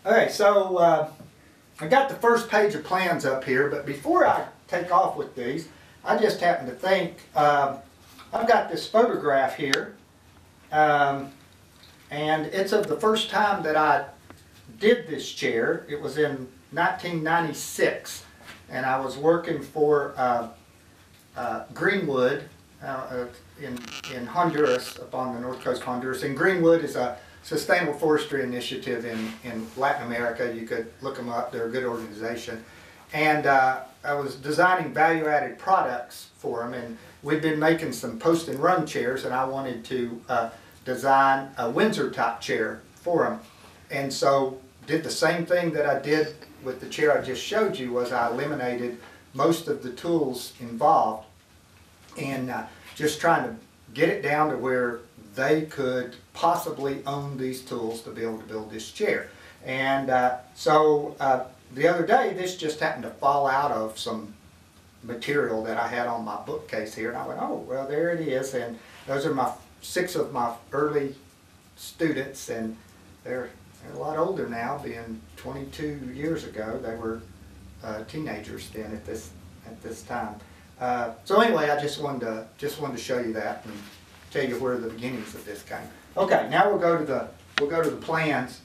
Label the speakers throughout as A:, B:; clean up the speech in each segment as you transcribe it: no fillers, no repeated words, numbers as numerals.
A: Okay, so I got the first page of plans up here, but before I take off with these, I just happen to think I've got this photograph here, and it's of the first time that I did this chair. It was in 1996, and I was working for Greenwood in Honduras, up on the north coast of Honduras. And Greenwood is a sustainable forestry initiative in Latin America. You could look them up. They're a good organization. And I was designing value-added products for them, and we've been making some post and run chairs, and I wanted to design a Windsor type chair for them. And so did the same thing that I did with the chair I just showed you. Was I eliminated most of the tools involved, and just trying to get it down to where they could possibly own these tools to be able to build this chair. And so the other day, this just happened to fall out of some material that I had on my bookcase here, and I went, oh, well, there it is. And those are 6 of my early students, and they're a lot older now, being 22 years ago. They were teenagers then at this time. So anyway, I just wanted to show you that and tell you where the beginnings of this came. Okay, now we'll go to the plans.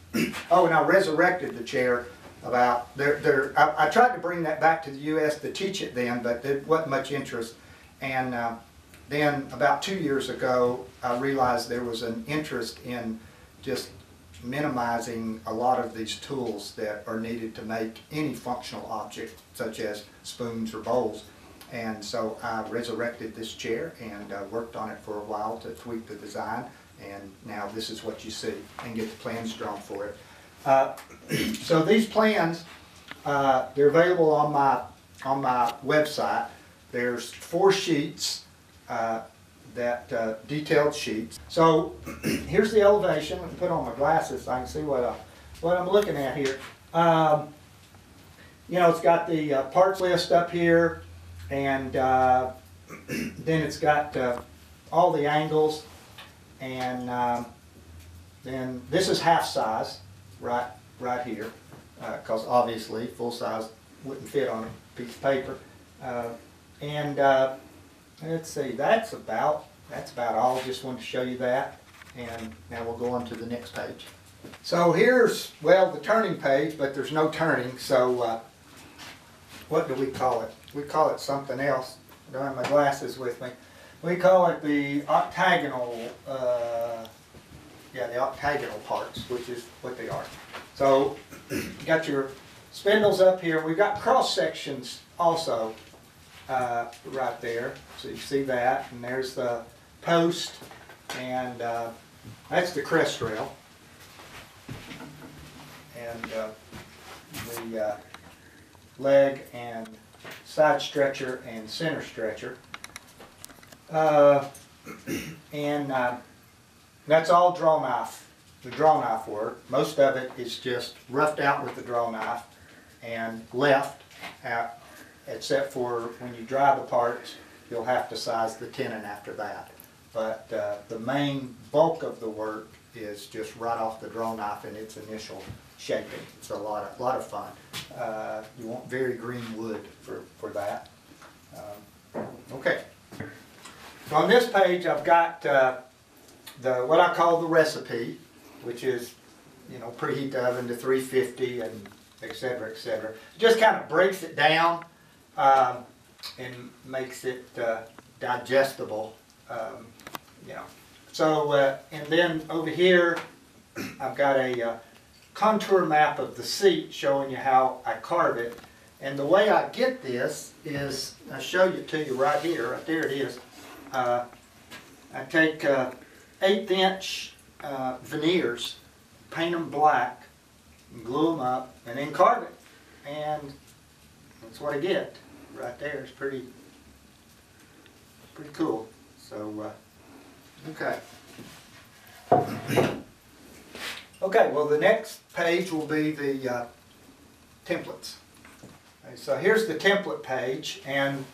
A: Oh, and I resurrected the chair about I tried to bring that back to the U.S. to teach it then, but there wasn't much interest. And then about 2 years ago, I realized there was an interest in just minimizing a lot of these tools that are needed to make any functional object, such as spoons or bowls. And so I resurrected this chair and worked on it for a while to tweak the design, and now this is what you see, and get the plans drawn for it. So these plans, they're available on my website. There's 4 sheets, detailed sheets. So here's the elevation. Let me put on my glasses so I can see what I'm looking at here. You know, it's got the parts list up here. And then it's got all the angles, and then this is half size right here, because obviously full size wouldn't fit on a piece of paper. And let's see, that's about all. Just wanted to show you that, and now we'll go on to the next page. So here's, well, the turning page, but there's no turning, so what do we call it? We call it something else. I don't have my glasses with me. We call it the octagonal, the octagonal parts, which is what they are. So you got your spindles up here. We've got cross sections also right there. So you see that, and there's the post, and that's the crest rail, and the leg and side stretcher and center stretcher, and that's all draw knife, the draw knife work. Most of it is just roughed out with the draw knife and left out, except for when you dry the parts, you'll have to size the tenon after that. But the main bulk of the work is just right off the draw knife in its initial shaping. It's a lot of fun. You want very green wood for that. Okay. So on this page, I've got what I call the recipe, which is, you know, preheat the oven to 350 and et cetera, et cetera. It just kind of breaks it down and makes it digestible. You know. So and then over here, I've got a contour map of the seat showing you how I carve it. And the way I get this is, I'll show it to you right here, right there it is. I take 1/8 inch veneers, paint them black, and glue them up, and then carve it. And that's what I get right there. It's pretty cool. So, okay. Okay, well, the next page will be the templates. Okay, so here's the template page, and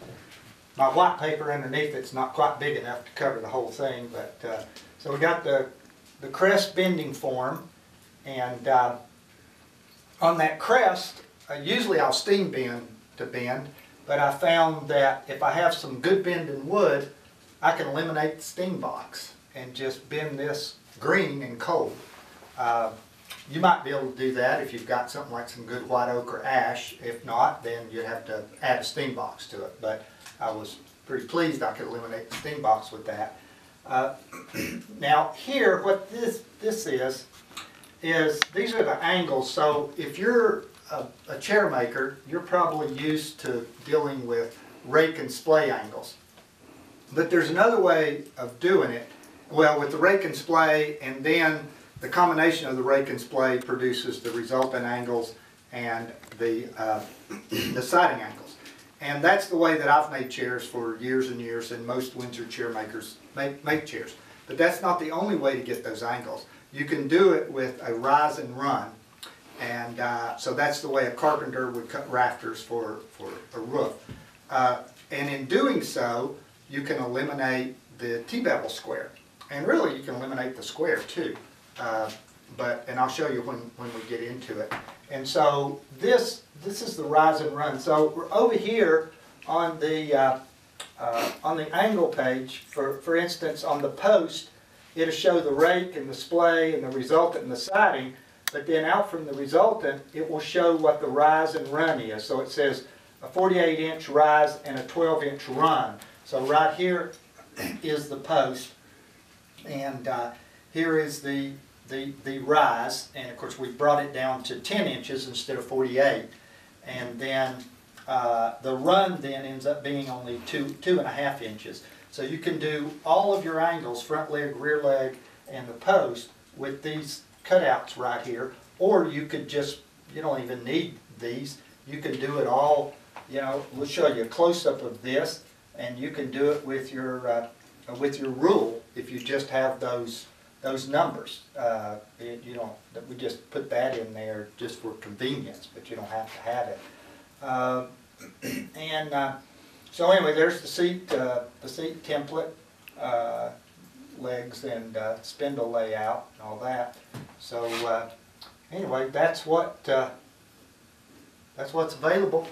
A: my white paper underneath it's not quite big enough to cover the whole thing, but so we got the crest bending form, and on that crest, usually I'll steam bend to bend, but I found that if I have some good bending wood, I can eliminate the steam box and just bend this green and cold. You might be able to do that if you've got something like some good white oak or ash. If not, then you'd have to add a steam box to it. But I was pretty pleased I could eliminate the steam box with that. Now here, what this is these are the angles. So if you're a chair maker, you're probably used to dealing with rake and splay angles. But there's another way of doing it. Well, with the rake and splay, and then the combination of the rake and splay produces the resultant angles and the siding angles. And that's the way that I've made chairs for years and years, and most Windsor chair makers make chairs. But that's not the only way to get those angles. You can do it with a rise and run. And so that's the way a carpenter would cut rafters for a roof. And in doing so, you can eliminate the T-bevel square. And really, you can eliminate the square too. And I'll show you when we get into it. And so this is the rise and run. So we're over here on the angle page. For instance, on the post, it'll show the rake and the splay and the resultant and the siding. But then out from the resultant, it will show what the rise and run is. So it says a 48-inch rise and a 12-inch run. So right here is the post, and here is the rise, and of course we brought it down to 10 inches instead of 48, and then the run then ends up being only 2.5 inches. So you can do all of your angles, front leg, rear leg, and the post with these cutouts right here, or you could just, you don't even need these, you can do it all, you know, we'll show you a close-up of this, and you can do it with your rule if you just have those numbers. You don't, we just put that in there just for convenience, but you don't have to have it. So anyway, there's the seat template, legs and spindle layout and all that. So anyway, that's what's available.